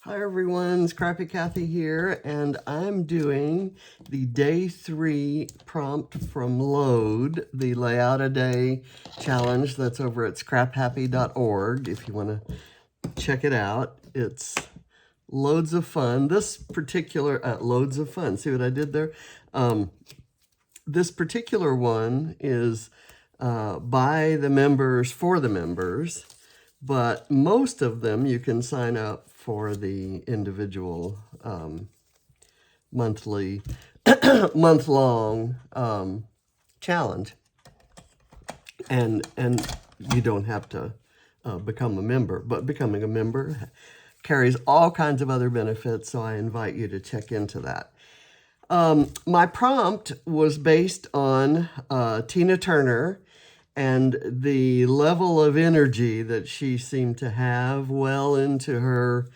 Hi everyone, Scrappy Kathy here, and I'm doing the day 3 prompt from Load, the Layout a Day challenge that's over at scraphappy.org if you want to check it out. It's loads of fun. This particular, loads of fun, see what I did there? This particular one is by the members, for the members, but most of them you can sign up for the individual monthly, month-long challenge, and you don't have to become a member, but becoming a member carries all kinds of other benefits, so I invite you to check into that. My prompt was based on Tina Turner and the level of energy that she seemed to have well into her,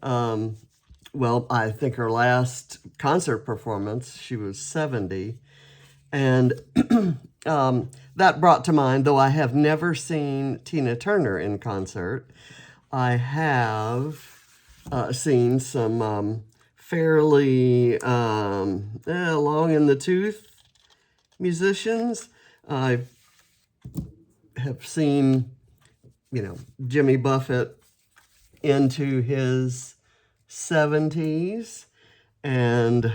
well, I think her last concert performance, she was 70. And that brought to mind, though I have never seen Tina Turner in concert, I have seen some fairly long in the tooth musicians. I have seen, Jimmy Buffett into his 70s, and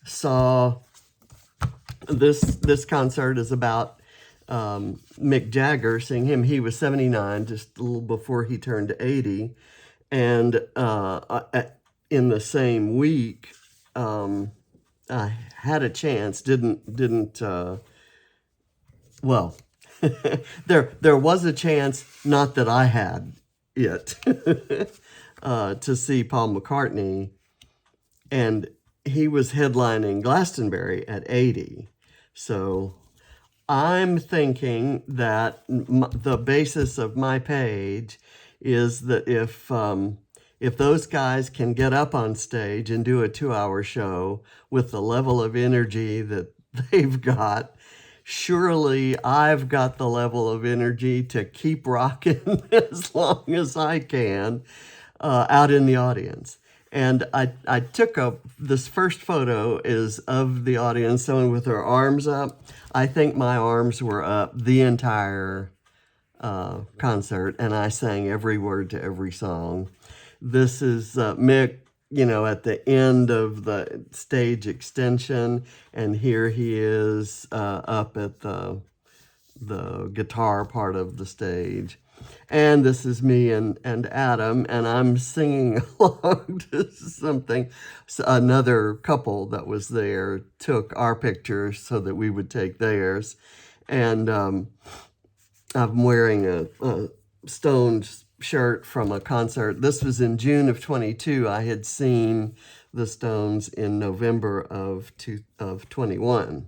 saw this concert is about Mick Jagger, seeing him. He was 79, just a little before he turned 80, and in the same week, I had a chance. Well, there was a chance, not that I had it, to see Paul McCartney, and he was headlining Glastonbury at 80. So I'm thinking that the basis of my page is that if those guys can get up on stage and do a 2-hour show with the level of energy that they've got, surely I've got the level of energy to keep rocking as long as I can out in the audience. And I took this first photo is of the audience, someone with their arms up. I think my arms were up the entire concert, and I sang every word to every song. This is Mick, at the end of the stage extension, and here he is up at the guitar part of the stage. And this is me and Adam, and I'm singing along to something. So another couple that was there took our pictures so that we would take theirs. And I'm wearing a Stones shirt from a concert. This was in June of 22. I had seen the Stones in November of 21.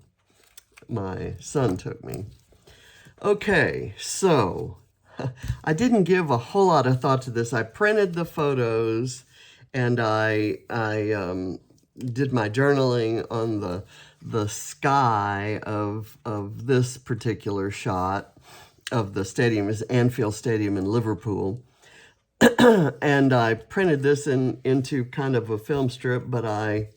My son took me. Okay, so I didn't give a whole lot of thought to this. I printed the photos, and I did my journaling on the sky of this particular shot of the stadium. Is Anfield Stadium in Liverpool. And I printed this into kind of a film strip, but I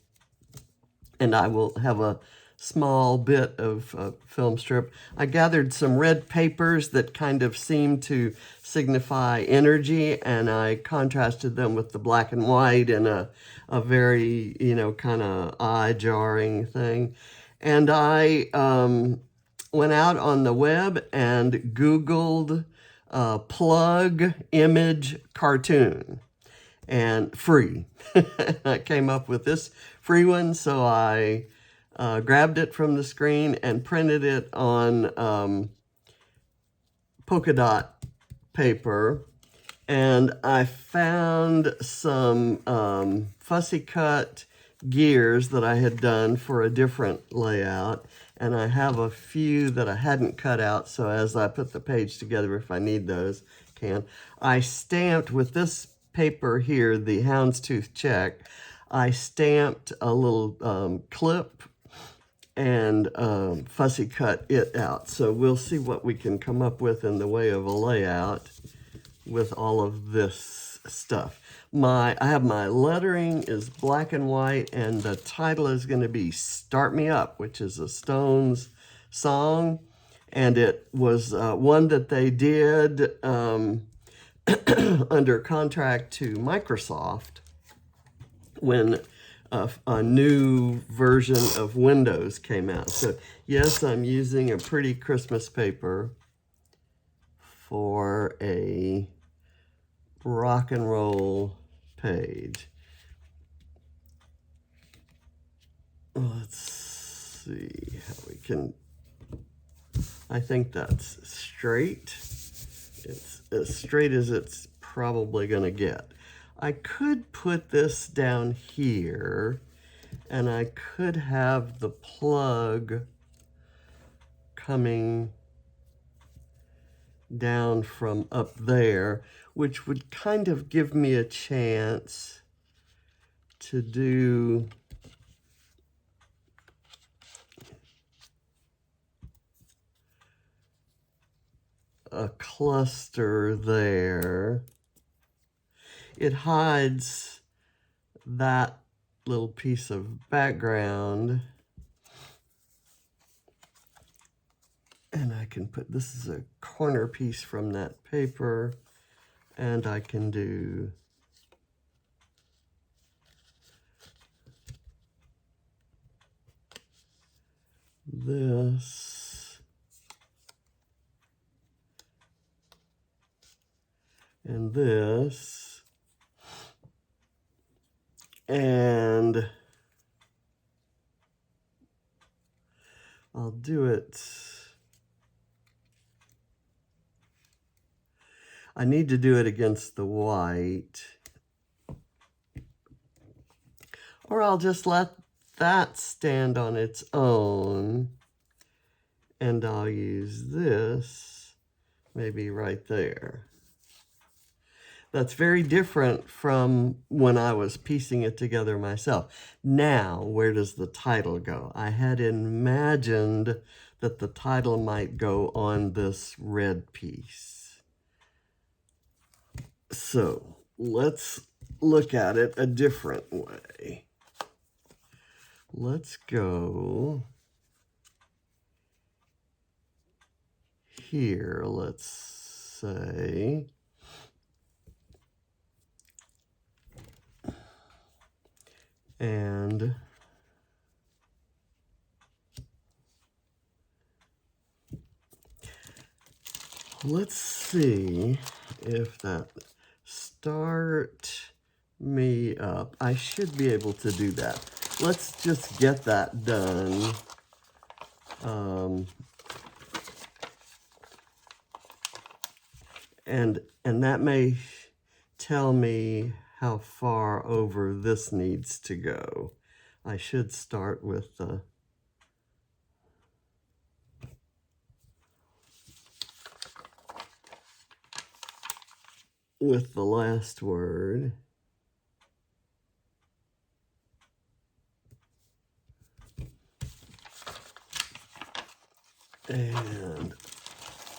will have a small bit of film strip. I gathered some red papers that kind of seemed to signify energy, and I contrasted them with the black and white in a very, kind of eye-jarring thing. And I went out on the web and Googled plug image cartoon, and free. I came up with this free one, so I grabbed it from the screen and printed it on polka dot paper. And I found some fussy cut gears that I had done for a different layout. And I have a few that I hadn't cut out, so as I put the page together, if I need those, I stamped with this paper here, the houndstooth check. I stamped a little clip and fussy cut it out. So we'll see what we can come up with in the way of a layout with all of this stuff. I have my lettering is black and white, and the title is going to be Start Me Up, which is a Stones song. And it was one that they did under contract to Microsoft when a new version of Windows came out. So yes, I'm using a pretty Christmas paper for a rock and roll page. Let's see how we can, I think that's straight. It's as straight as it's probably going to get. I could put this down here, and I could have the plug coming down from up there, which would kind of give me a chance to do a cluster there. It hides that little piece of background. And I can put, this is a corner piece from that paper, and I can do this and this, and I'll do it. I need to do it against the white, or I'll just let that stand on its own, and I'll use this maybe right there. That's very different from when I was piecing it together myself. Now, where does the title go? I had imagined that the title might go on this red piece. So let's look at it a different way. Let's go here, let's say, and let's see if that Start Me Up. I should be able to do that. Let's just get that done. And that may tell me how far over this needs to go. I should start with the last word. And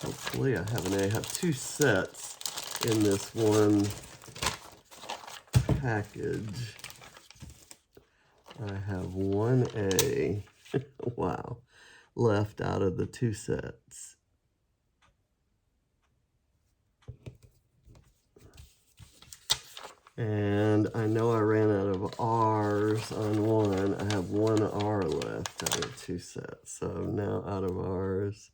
hopefully I have two sets in this one package. I have 1A, wow, left out of the two sets. And I know I ran out of R's on one. I have one R left out of two sets. So now out of R's.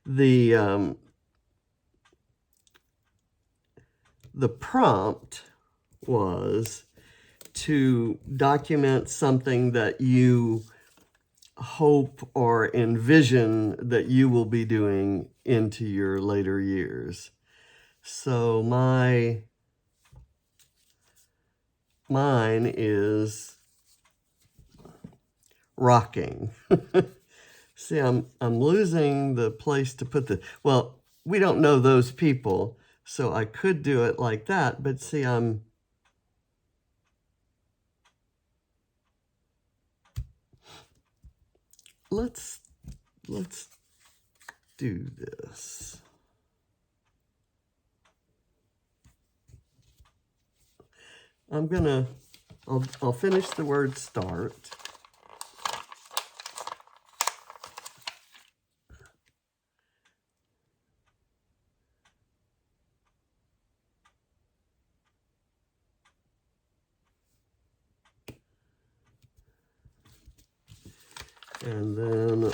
The prompt was to document something that you hope or envision that you will be doing into your later years. So mine is rocking. See, I'm losing the place to put the, well, we don't know those people, so I could do it like that, but see, let's do this. I'll finish the word start. And then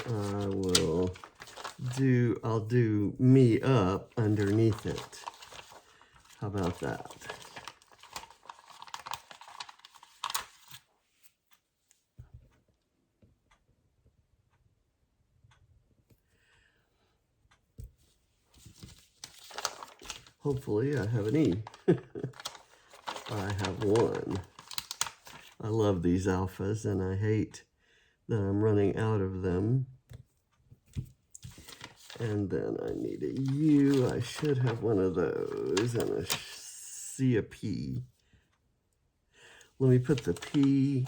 I'll do me up underneath it. How about that? Hopefully I have an E. I have one. I love these alphas and I hate that I'm running out of them. And then I need a U. I should have one of those and a C, a P. Let me put the P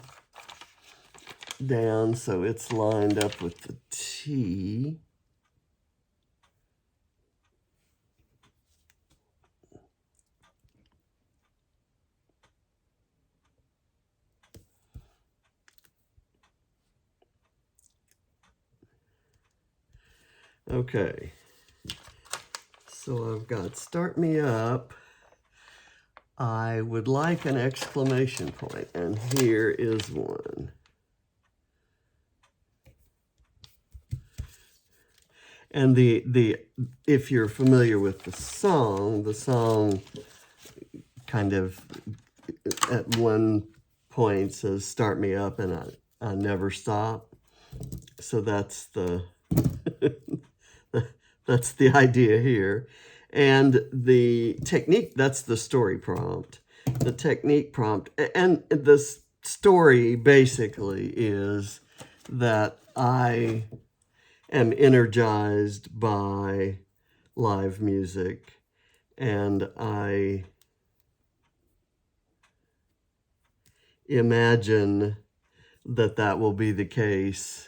down so it's lined up with the T. Okay, so I've got start me up. I would like an exclamation point, and here is one. And if you're familiar with the song kind of at one point says start me up and I never stop. So that's the that's the idea here. And the technique, that's the story prompt. The technique prompt, and the story basically is that I am energized by live music, and I imagine that will be the case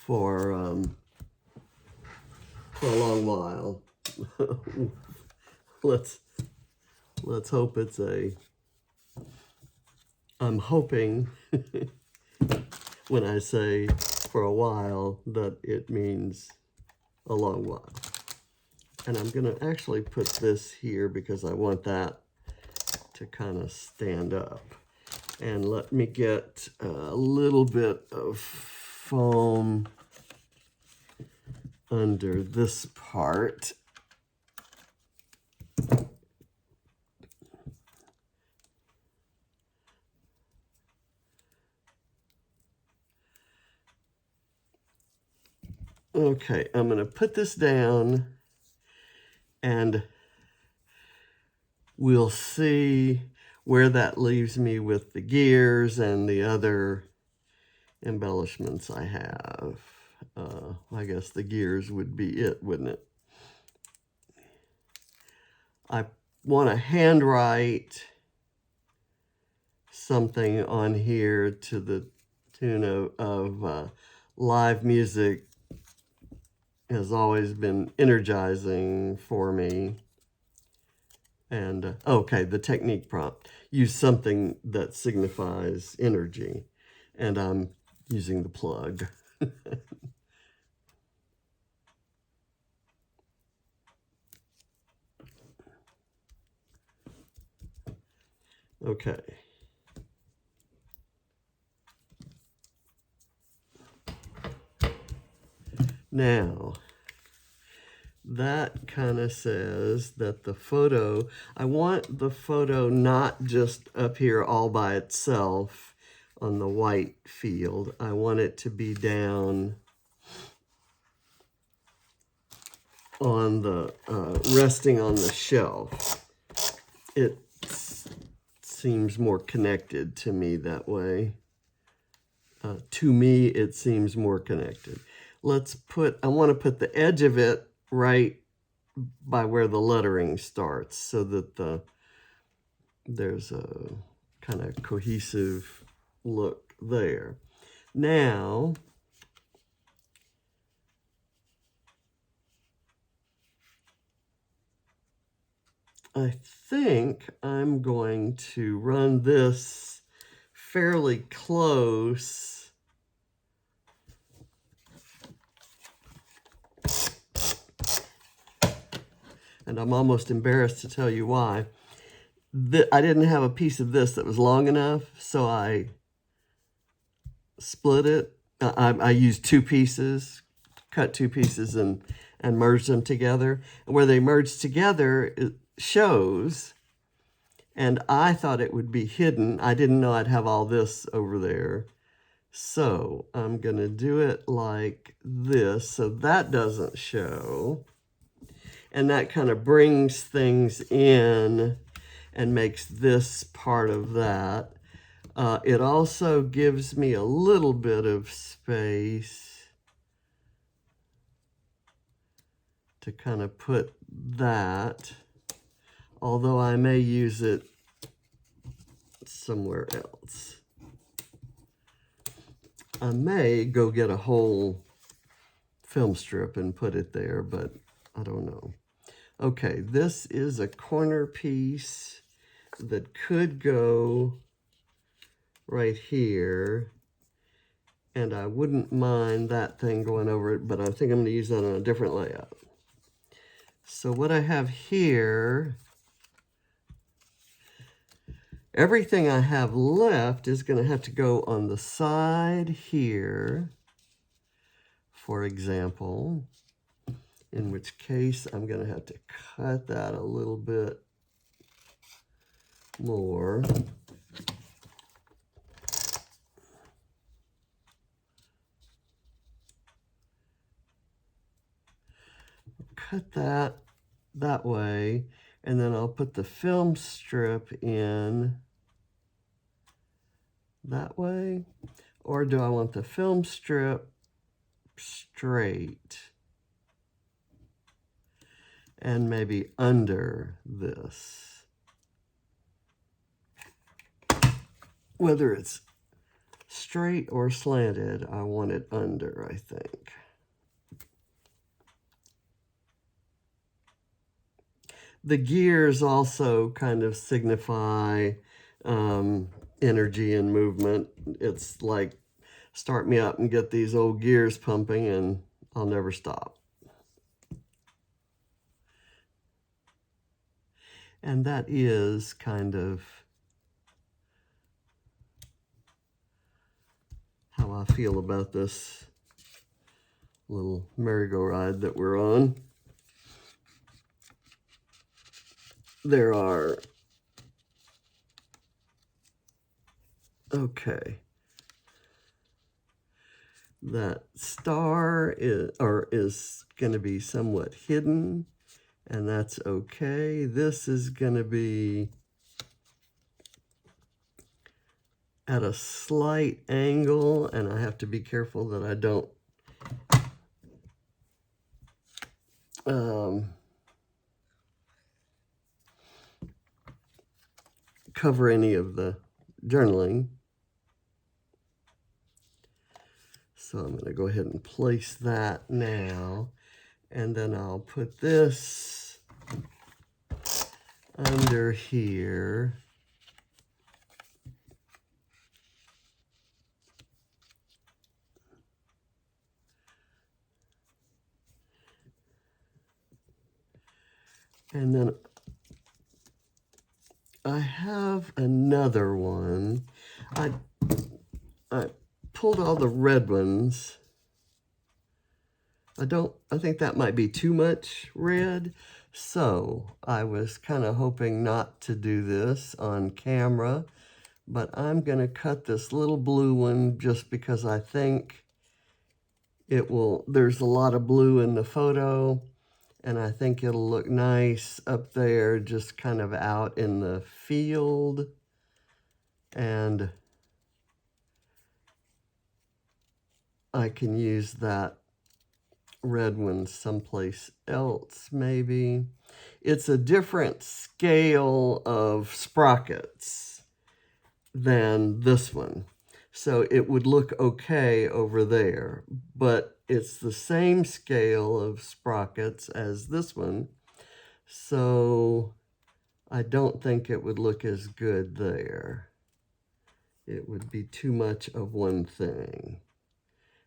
for a long while. let's hope it's I'm hoping when I say for a while that it means a long while. And I'm going to actually put this here because I want that to kind of stand up. And let me get a little bit of foam under this part. Okay, I'm going to put this down and we'll see where that leaves me with the gears and the other embellishments I have. I guess the gears would be it, wouldn't it? I want to handwrite something on here to the tune of live music has always been energizing for me. And okay, the technique prompt. Use something that signifies energy. And I'm using the plug. Okay. Now, that kind of says that the photo, I want the photo not just up here all by itself on the white field. I want it to be down on the, resting on the shelf. It seems more connected to me that way. To me, it seems more connected. I want to put the edge of it right by where the lettering starts so that there's a kind of cohesive look there. Now, I think I'm going to run this fairly close and I'm almost embarrassed to tell you why. I didn't have a piece of this that was long enough, so I split it. I used two pieces, cut two pieces and merged them together. And where they merged together, it shows, and I thought it would be hidden. I didn't know I'd have all this over there. So I'm going to do it like this so that doesn't show. And that kind of brings things in and makes this part of that. It also gives me a little bit of space to kind of put that, although I may use it somewhere else. I may go get a whole film strip and put it there, but I don't know. Okay, this is a corner piece that could go right here, and I wouldn't mind that thing going over it, but I think I'm going to use that on a different layout. So what I have here, everything I have left is going to have to go on the side here, for example, in which case I'm going to have to cut that a little bit more. Cut that way, and then I'll put the film strip in that way. Or do I want the film strip straight and maybe under this? Whether it's straight or slanted, I want it under, I think. The gears also kind of signify energy and movement. It's like, start me up and get these old gears pumping and I'll never stop. And that is kind of how I feel about this little merry-go-round that we're on. There are, okay, that star is going to be somewhat hidden, and that's okay. This is going to be at a slight angle, and I have to be careful that I don't cover any of the journaling. So I'm going to go ahead and place that now, and then I'll put this under here. And then I have another one. I pulled all the red ones. I think that might be too much red. So I was kind of hoping not to do this on camera, but I'm going to cut this little blue one just because I think it will, there's a lot of blue in the photo, and I think it'll look nice up there, just kind of out in the field. And I can use that red one someplace else, maybe. It's a different scale of sprockets than this one. So it would look okay over there, but it's the same scale of sprockets as this one. So I don't think it would look as good there. It would be too much of one thing.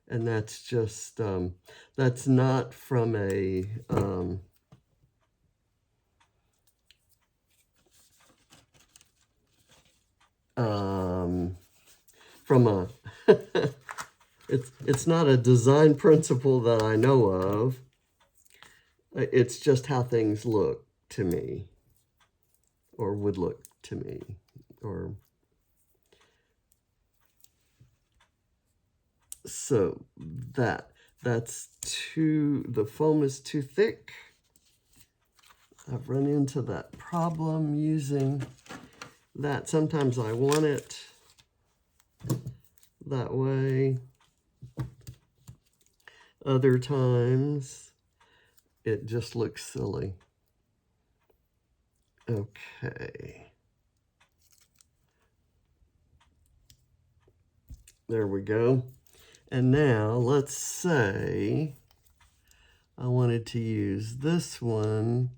And that's just, that's not from a, from a, it's not a design principle that I know of. It's just how things look to me, or would look to me, or so that's too, the foam is too thick. I've run into that problem using that. Sometimes I want it that way. Other times it just looks silly. Okay. There we go. And now let's say I wanted to use this one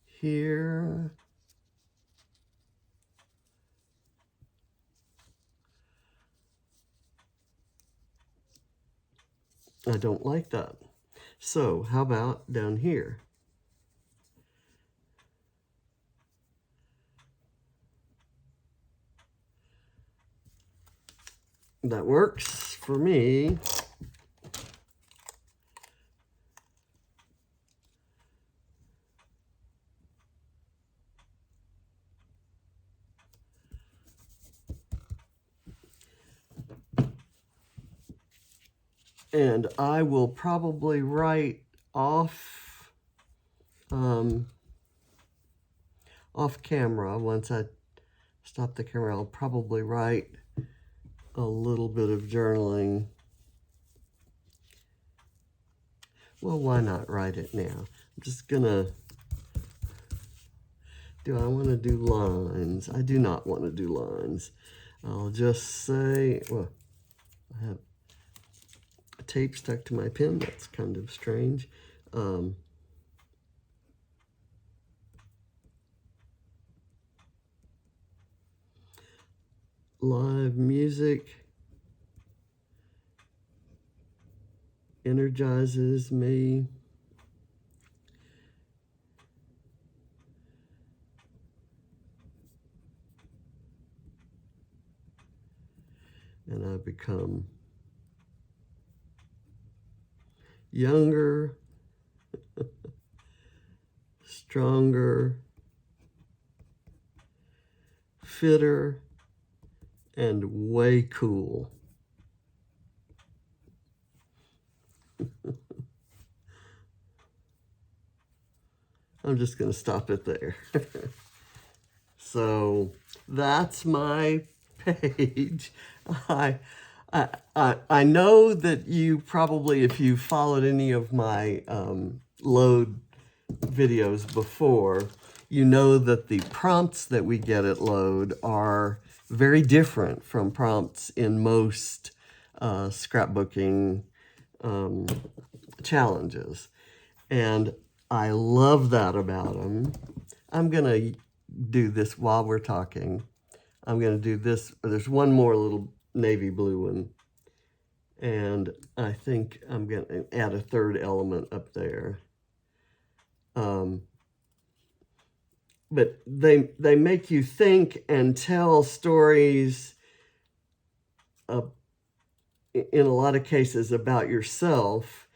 here. I don't like that. So how about down here? That works for me. And I will probably write off off camera. Once I stop the camera, I'll probably write a little bit of journaling. Well, why not write it now? I'm just gonna, do I want to do lines? I do not want to do lines. I'll just say, well, I have tape stuck to my pen. That's kind of strange. Live music energizes me. And I become younger, stronger, fitter, and way cool. I'm just going to stop it there. So that's my page. I know that you probably, if you followed any of my load videos before, you know that the prompts that we get at load are very different from prompts in most scrapbooking challenges. And I love that about them. I'm going to do this while we're talking. I'm going to do this. There's one more little navy blue one. And I think I'm going to add a third element up there. But they make you think and tell stories in a lot of cases about yourself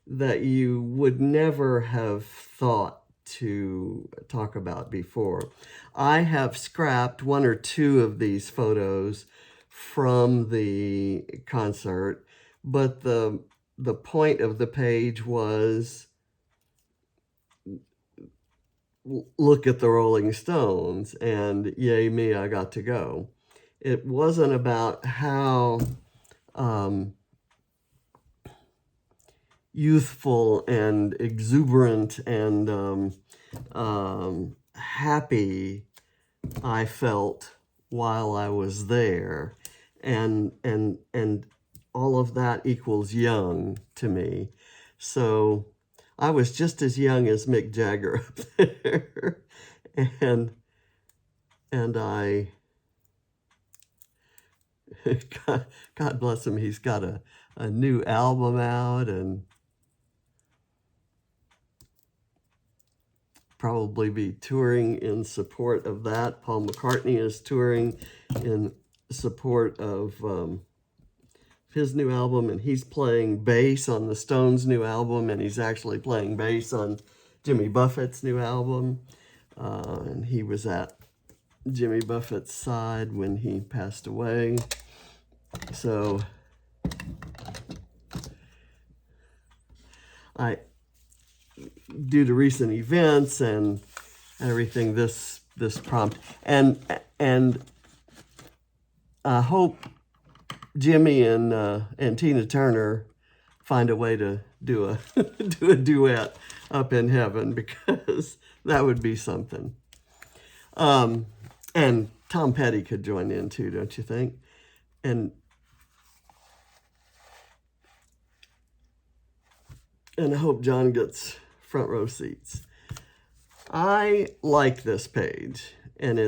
that you would never have thought to talk about before. I have scrapped one or two of these photos from the concert, but the point of the page was, look at the Rolling Stones, and yay me, I got to go. It wasn't about how youthful and exuberant and happy I felt while I was there, and all of that equals young to me. So I was just as young as Mick Jagger up there. And I, God bless him, he's got a new album out, and probably be touring in support of that. Paul McCartney is touring in support of his new album, and he's playing bass on the Stones' new album, and he's actually playing bass on Jimmy Buffett's new album. And he was at Jimmy Buffett's side when he passed away. So due to recent events and everything, this prompt, and I hope Jimmy and Tina Turner find a way to do a do a duet up in heaven, because that would be something. And Tom Petty could join in too, don't you think? And I hope John gets front row seats. I like this page, and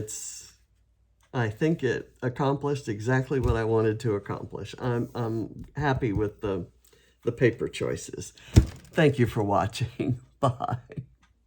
I think it accomplished exactly what I wanted to accomplish. I'm happy with the paper choices. Thank you for watching. Bye.